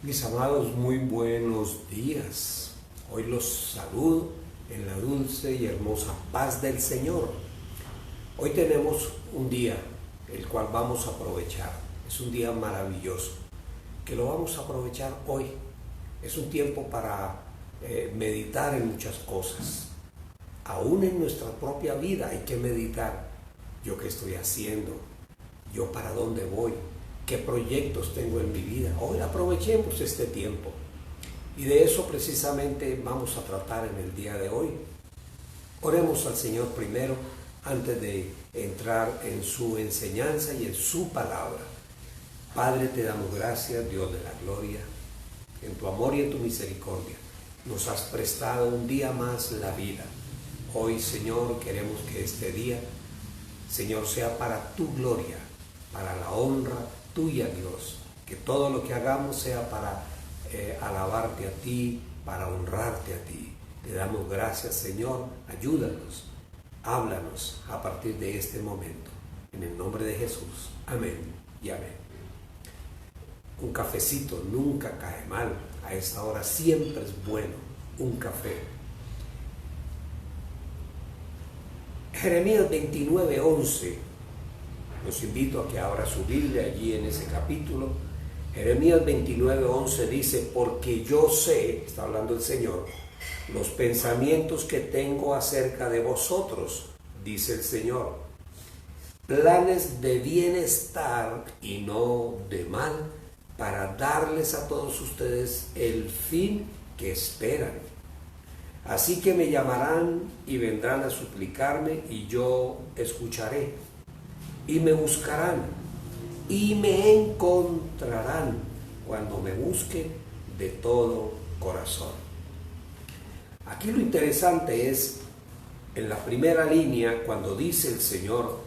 Mis amados, muy buenos días. Hoy los saludo en la dulce y hermosa paz del Señor. Hoy tenemos un día el cual vamos a aprovechar. Es un día maravilloso que lo vamos a aprovechar hoy. Es un tiempo para meditar en muchas cosas. Aún en nuestra propia vida hay que meditar. ¿Yo qué estoy haciendo? ¿Yo para dónde voy? ¿Qué proyectos tengo en mi vida? Hoy aprovechemos este tiempo. Y de eso precisamente vamos a tratar en el día de hoy. Oremos al Señor primero antes de entrar en su enseñanza y en su palabra. Padre, te damos gracias, Dios de la gloria. En tu amor y en tu misericordia nos has prestado un día más la vida. Hoy, Señor, queremos que este día, Señor, sea para tu gloria, para la honra tuya, Dios. Que todo lo que hagamos sea para alabarte a ti, para honrarte a ti. Te damos gracias, Señor. Ayúdanos, háblanos a partir de este momento. En el nombre de Jesús. Amén y amén. Un cafecito nunca cae mal. A esta hora siempre es bueno un café. Jeremías 29:11. Los invito a que abra su Biblia allí en ese capítulo. Jeremías 29:11 dice: porque yo sé, está hablando el Señor, los pensamientos que tengo acerca de vosotros, dice el Señor, planes de bienestar y no de mal, para darles a todos ustedes el fin que esperan. Así que me llamarán y vendrán a suplicarme y yo escucharé. Y me buscarán y me encontrarán cuando me busquen de todo corazón. Aquí lo interesante es, en la primera línea, cuando dice el Señor,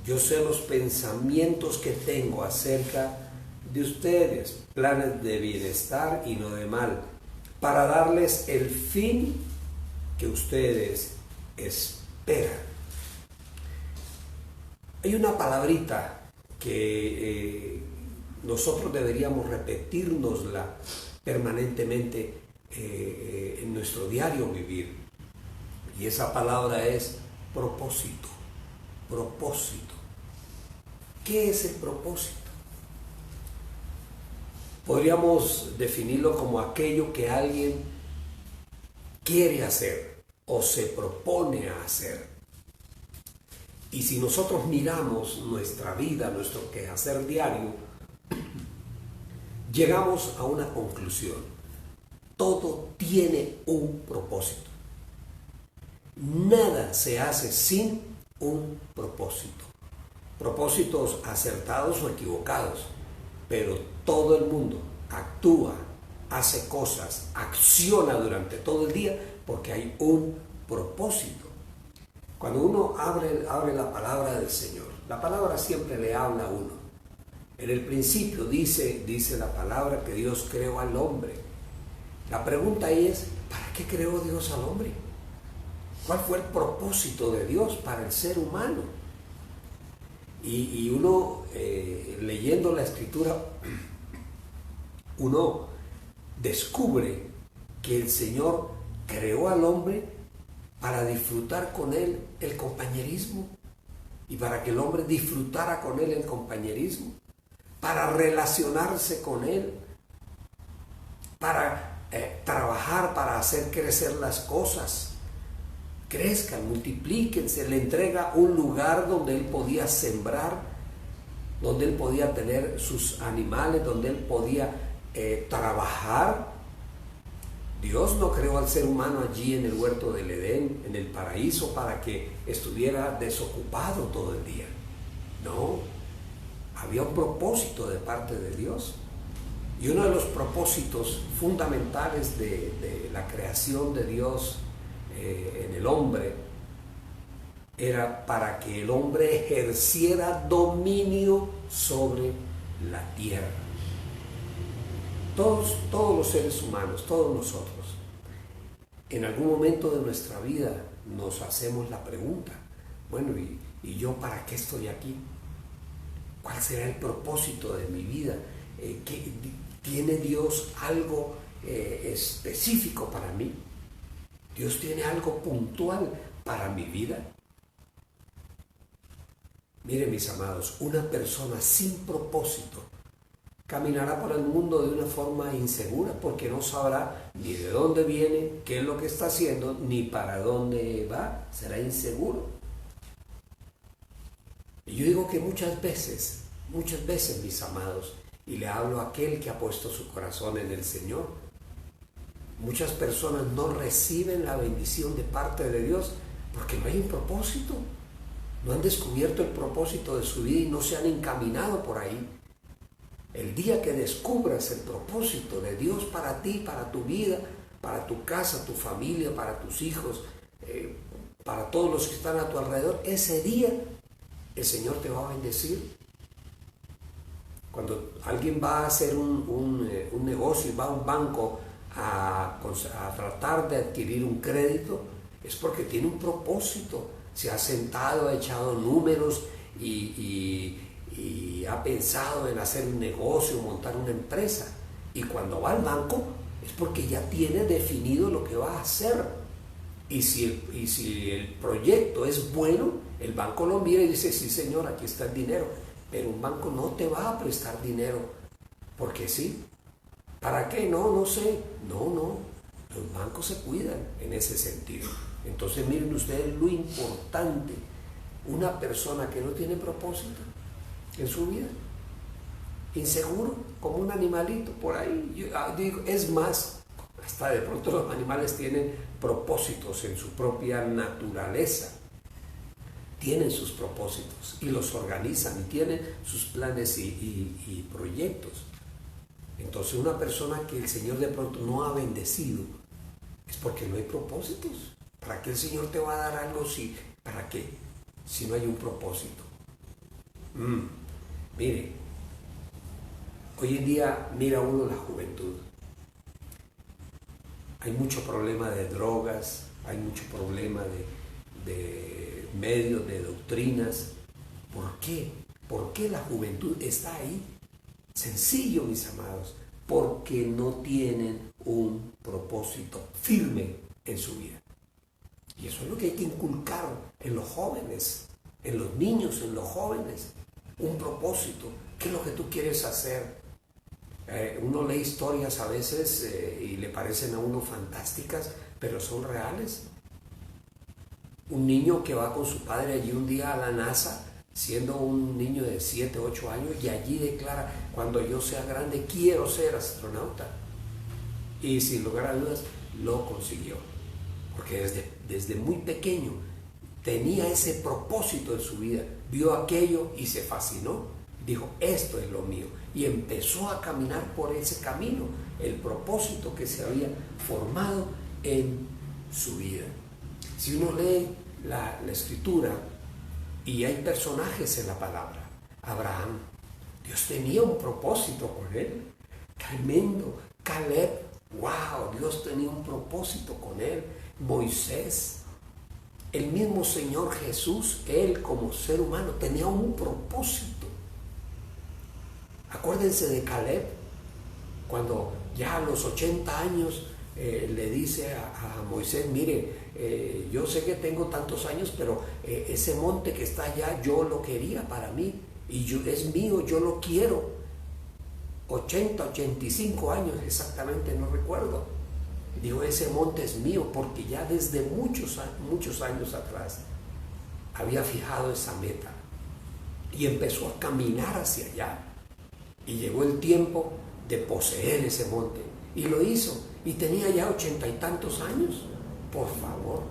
yo sé los pensamientos que tengo acerca de ustedes, planes de bienestar y no de mal, para darles el fin que ustedes esperan. Hay una palabrita que nosotros deberíamos repetírnosla permanentemente en nuestro diario vivir. Y esa palabra es propósito. Propósito. ¿Qué es el propósito? Podríamos definirlo como aquello que alguien quiere hacer o se propone a hacer. Y si nosotros miramos nuestra vida, nuestro quehacer diario, llegamos a una conclusión. Todo tiene un propósito. Nada se hace sin un propósito. Propósitos acertados o equivocados, pero todo el mundo actúa, hace cosas, acciona durante todo el día porque hay un propósito. Cuando uno abre la palabra del Señor, la palabra siempre le habla a uno. En el principio dice la palabra que Dios creó al hombre. La pregunta ahí es, ¿para qué creó Dios al hombre? ¿Cuál fue el propósito de Dios para el ser humano? Y uno, leyendo la Escritura, uno descubre que el Señor creó al hombre para disfrutar con él el compañerismo y para que el hombre disfrutara con él el compañerismo, para relacionarse con él, para trabajar, para hacer crecer las cosas, crezcan, multiplíquense. Le entrega un lugar donde él podía sembrar, donde él podía tener sus animales, donde él podía trabajar. Dios no creó al ser humano allí en el huerto del Edén, en el paraíso, para que estuviera desocupado todo el día. No, había un propósito de parte de Dios. Y uno de los propósitos fundamentales de la creación de Dios en el hombre era para que el hombre ejerciera dominio sobre la tierra. Todos los seres humanos, todos nosotros, en algún momento de nuestra vida nos hacemos la pregunta, bueno, ¿y yo para qué estoy aquí? ¿Cuál será el propósito de mi vida? ¿Tiene Dios algo específico para mí? ¿Dios tiene algo puntual para mi vida? Miren, mis amados, una persona sin propósito caminará por el mundo de una forma insegura porque no sabrá ni de dónde viene, qué es lo que está haciendo, ni para dónde va. Será inseguro. Y yo digo que muchas veces, mis amados, y le hablo a aquel que ha puesto su corazón en el Señor, muchas personas no reciben la bendición de parte de Dios porque no hay un propósito. No han descubierto el propósito de su vida y no se han encaminado por ahí. El día que descubras el propósito de Dios para ti, para tu vida, para tu casa, tu familia, para tus hijos, para todos los que están a tu alrededor, ese día el Señor te va a bendecir. Cuando alguien va a hacer un negocio y va a un banco a tratar de adquirir un crédito, es porque tiene un propósito. Se ha sentado, ha echado números y ha pensado en hacer un negocio, montar una empresa. Y cuando va al banco es porque ya tiene definido lo que va a hacer. Y si el proyecto es bueno, el banco lo mira y dice, sí señor, aquí está el dinero. Pero un banco no te va a prestar dinero porque sí. ¿Para qué? No sé. No. Los bancos se cuidan en ese sentido. Entonces miren ustedes lo importante. Una persona que no tiene propósito en su vida, inseguro, como un animalito por ahí. Yo digo, es más, hasta de pronto los animales tienen propósitos en su propia naturaleza. Tienen sus propósitos y los organizan y tienen sus planes y proyectos. Entonces una persona que el Señor de pronto no ha bendecido es porque no hay propósitos. ¿Para qué el Señor te va a dar algo para qué? Si no hay un propósito. Mire, hoy en día mira uno la juventud. Hay mucho problema de drogas, hay mucho problema de medios, de doctrinas. ¿Por qué? ¿Por qué la juventud está ahí? Sencillo, mis amados, porque no tienen un propósito firme en su vida. Y eso es lo que hay que inculcar en los jóvenes, en los niños, en los jóvenes. Un propósito. ¿Qué es lo que tú quieres hacer? Uno lee historias a veces y le parecen a uno fantásticas, pero son reales. Un niño que va con su padre allí un día a la NASA, siendo un niño de 7, 8 años, y allí declara, cuando yo sea grande quiero ser astronauta. Y sin lugar a dudas lo consiguió, porque desde muy pequeño tenía ese propósito en su vida, vio aquello y se fascinó, dijo, esto es lo mío, y empezó a caminar por ese camino, el propósito que se había formado en su vida. Si uno lee la escritura, y hay personajes en la palabra, Abraham, Dios tenía un propósito con él, tremendo. Caleb, wow, Dios tenía un propósito con él. Moisés, el mismo Señor Jesús, él como ser humano tenía un propósito. Acuérdense de Caleb, cuando ya a los 80 años le dice a Moisés, mire, yo sé que tengo tantos años, pero ese monte que está allá yo lo quería para mí y es mío, yo lo quiero. 80, 85 años exactamente, no recuerdo. Dijo, ese monte es mío, porque ya desde muchos años atrás había fijado esa meta y empezó a caminar hacia allá. Y llegó el tiempo de poseer ese monte y lo hizo, y tenía ya 80 y tantos años. Por favor,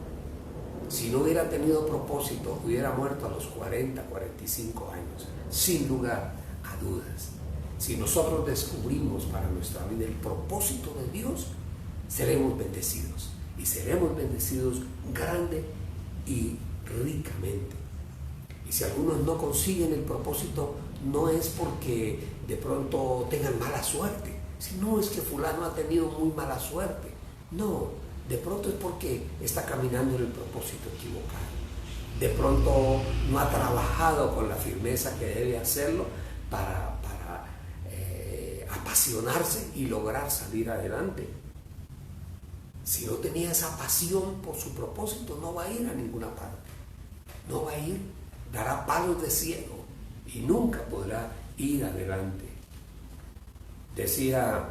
si no hubiera tenido propósito, hubiera muerto a los 40, 45 años, sin lugar a dudas. Si nosotros descubrimos para nuestra vida el propósito de Dios, seremos bendecidos, y seremos bendecidos grande y ricamente. Y si algunos no consiguen el propósito, no es porque de pronto tengan mala suerte, sino es que fulano ha tenido muy mala suerte. No, de pronto es porque está caminando en el propósito equivocado. De pronto no ha trabajado con la firmeza que debe hacerlo para apasionarse y lograr salir adelante. Si no tenía esa pasión por su propósito, no va a ir a ninguna parte. No va a ir, dará palos de ciego y nunca podrá ir adelante. Decía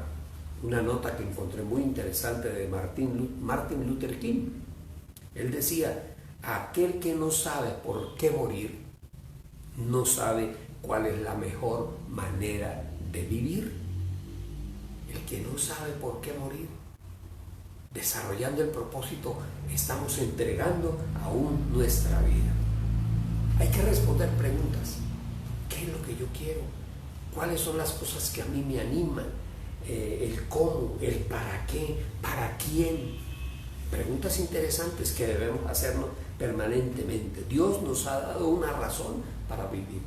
una nota que encontré muy interesante de Martin Luther King. Él decía: aquel que no sabe por qué morir, no sabe cuál es la mejor manera de vivir. El que no sabe por qué morir. Desarrollando el propósito, estamos entregando aún nuestra vida. Hay que responder preguntas. ¿Qué es lo que yo quiero? ¿Cuáles son las cosas que a mí me animan? El cómo, el para qué, para quién. Preguntas interesantes que debemos hacernos permanentemente. Dios nos ha dado una razón para vivir.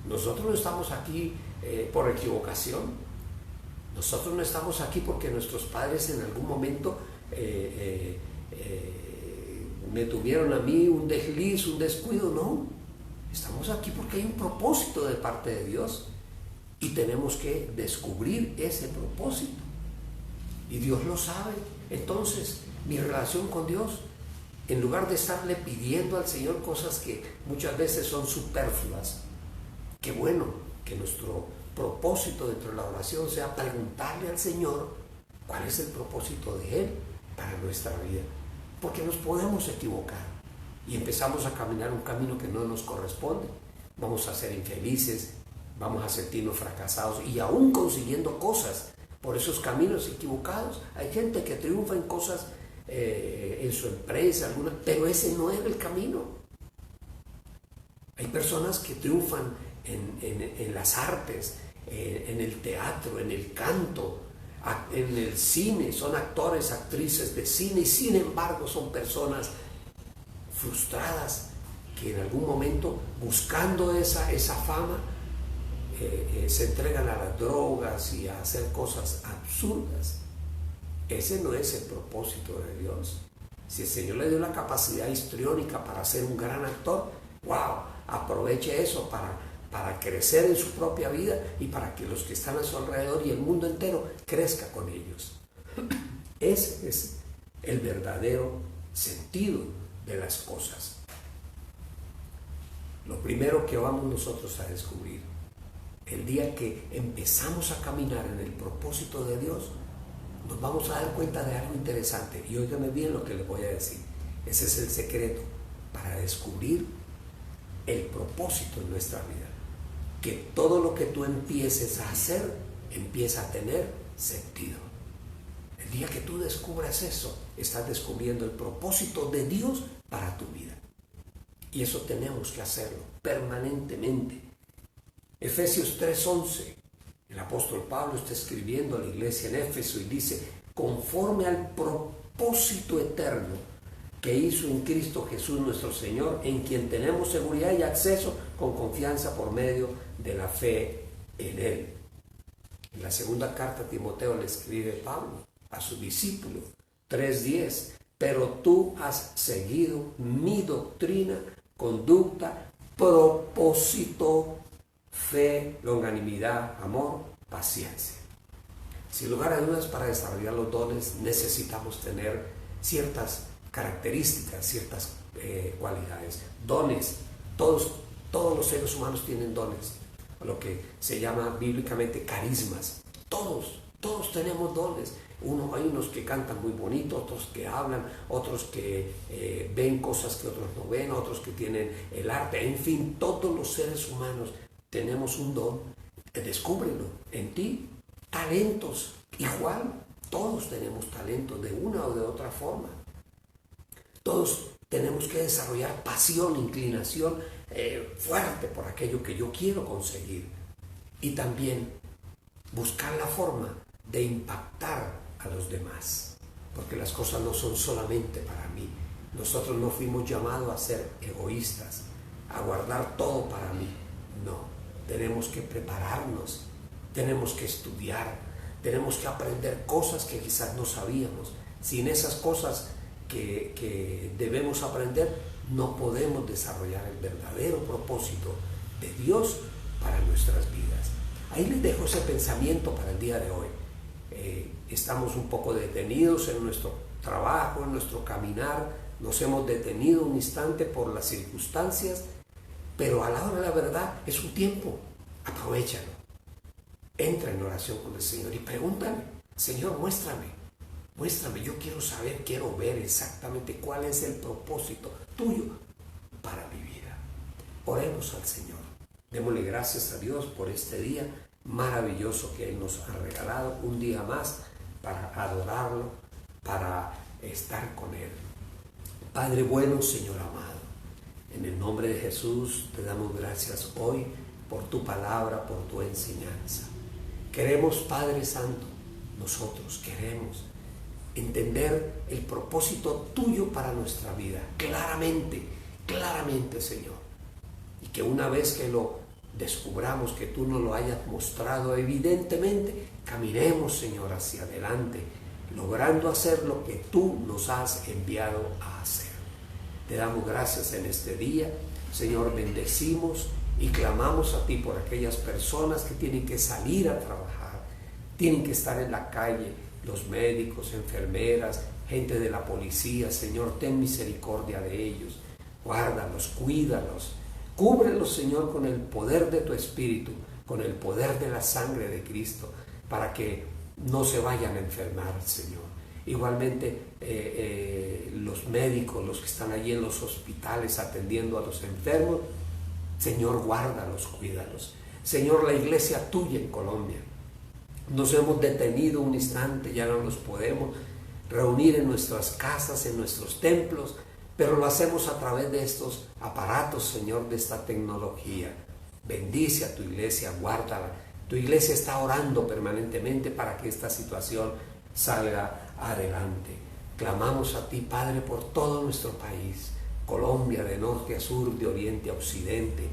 Nosotros no estamos aquí por equivocación. Nosotros no estamos aquí porque nuestros padres en algún momento me tuvieron a mí un desliz, un descuido. No, estamos aquí porque hay un propósito de parte de Dios y tenemos que descubrir ese propósito. Y Dios lo sabe. Entonces, mi relación con Dios, en lugar de estarle pidiendo al Señor cosas que muchas veces son superfluas, qué bueno que nuestro propósito dentro de la oración sea preguntarle al Señor cuál es el propósito de Él para nuestra vida, porque nos podemos equivocar y empezamos a caminar un camino que no nos corresponde. Vamos a ser infelices, vamos a sentirnos fracasados y aún consiguiendo cosas por esos caminos equivocados. Hay gente que triunfa en cosas en su empresa, pero ese no era el camino. Hay personas que triunfan en las artes, en el teatro, en el canto, en el cine, son actores, actrices de cine y sin embargo son personas frustradas que en algún momento, buscando esa fama, se entregan a las drogas y a hacer cosas absurdas. Ese no es el propósito de Dios. Si el Señor le dio la capacidad histriónica para ser un gran actor, ¡wow!, aproveche eso para crecer en su propia vida y para que los que están a su alrededor y el mundo entero crezca con ellos. Ese es el verdadero sentido de las cosas. Lo primero que vamos nosotros a descubrir, el día que empezamos a caminar en el propósito de Dios, nos vamos a dar cuenta de algo interesante. Y óigame bien lo que les voy a decir. Ese es el secreto para descubrir el propósito en nuestra vida. Que todo lo que tú empieces a hacer empieza a tener sentido. El día que tú descubras eso, estás descubriendo el propósito de Dios para tu vida. Y eso tenemos que hacerlo permanentemente. Efesios 3:11. El apóstol Pablo está escribiendo a la iglesia en Éfeso y dice: conforme al propósito eterno que hizo en Cristo Jesús nuestro Señor, en quien tenemos seguridad y acceso con confianza por medio de la fe en Él. En la segunda carta a Timoteo le escribe Pablo a su discípulo, 3:10: pero tú has seguido mi doctrina, conducta, propósito, fe, longanimidad, amor, paciencia. Sin lugar a dudas, para desarrollar los dones necesitamos tener ciertas características, ciertas cualidades, dones. Todos los seres humanos tienen dones, lo que se llama bíblicamente carismas. Todos tenemos dones. Hay unos que cantan muy bonito, otros que hablan, otros que ven cosas que otros no ven, otros que tienen el arte. En fin, todos los seres humanos tenemos un don. Descúbrelo en ti. Talentos, igual, todos tenemos talentos de una o de otra forma. Todos tenemos que desarrollar pasión, inclinación fuerte por aquello que yo quiero conseguir. Y también buscar la forma de impactar a los demás. Porque las cosas no son solamente para mí. Nosotros no fuimos llamados a ser egoístas, a guardar todo para mí. No, tenemos que prepararnos, tenemos que estudiar, tenemos que aprender cosas que quizás no sabíamos. Sin esas cosas que debemos aprender, no podemos desarrollar el verdadero propósito de Dios para nuestras vidas. Ahí les dejo ese pensamiento para el día de hoy. Estamos un poco detenidos en nuestro trabajo, en nuestro caminar, nos hemos detenido un instante por las circunstancias, pero a la hora de la verdad es un tiempo, aprovéchalo. Entra en oración con el Señor y pregúntale: Señor, muéstrame, yo quiero saber, quiero ver exactamente cuál es el propósito tuyo para mi vida. Oremos al Señor. Démosle gracias a Dios por este día maravilloso que Él nos ha regalado, un día más para adorarlo, para estar con Él. Padre bueno, Señor amado, en el nombre de Jesús te damos gracias hoy por tu palabra, por tu enseñanza. Queremos, Padre Santo, nosotros queremos entender el propósito tuyo para nuestra vida, claramente, Señor. Y que una vez que lo descubramos, que tú nos lo hayas mostrado evidentemente, caminemos, Señor, hacia adelante, logrando hacer lo que tú nos has enviado a hacer. Te damos gracias en este día, Señor, bendecimos y clamamos a ti por aquellas personas que tienen que salir a trabajar, tienen que estar en la calle, los médicos, enfermeras, gente de la policía. Señor, ten misericordia de ellos, guárdalos, cuídalos, cúbrelos, Señor, con el poder de tu Espíritu, con el poder de la sangre de Cristo, para que no se vayan a enfermar, Señor. Igualmente los médicos, los que están allí en los hospitales atendiendo a los enfermos, Señor, guárdalos, cuídalos. Señor, la iglesia tuya en Colombia, nos hemos detenido un instante, ya no nos podemos reunir en nuestras casas, en nuestros templos, pero lo hacemos a través de estos aparatos, Señor, de esta tecnología. Bendice a tu iglesia, guárdala. Tu iglesia está orando permanentemente para que esta situación salga adelante. Clamamos a ti, Padre, por todo nuestro país, Colombia, de norte a sur, de oriente a occidente,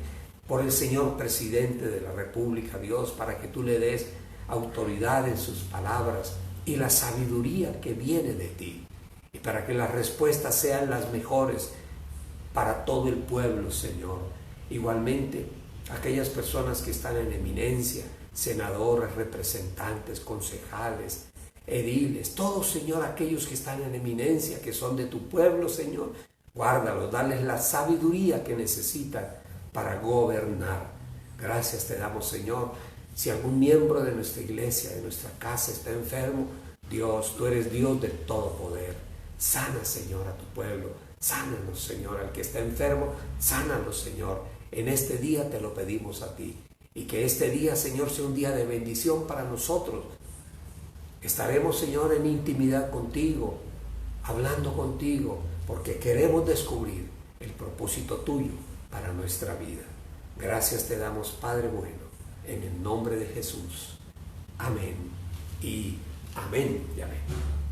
por el señor presidente de la República, Dios, para que tú le des autoridad en sus palabras y la sabiduría que viene de ti, y para que las respuestas sean las mejores para todo el pueblo, Señor. Igualmente, aquellas personas que están en eminencia, senadores, representantes, concejales, ediles, todos, Señor, aquellos que están en eminencia, que son de tu pueblo, Señor, guárdalos, dales la sabiduría que necesitan para gobernar. Gracias te damos, Señor. Si algún miembro de nuestra iglesia, de nuestra casa está enfermo, Dios, tú eres Dios de todo poder. Sana, Señor, a tu pueblo. Sánanos, Señor, al que está enfermo, sánanos, Señor. En este día te lo pedimos a ti. Y que este día, Señor, sea un día de bendición para nosotros. Estaremos, Señor, en intimidad contigo, hablando contigo, porque queremos descubrir el propósito tuyo para nuestra vida. Gracias te damos, Padre bueno, en el nombre de Jesús. Amén y amén y amén.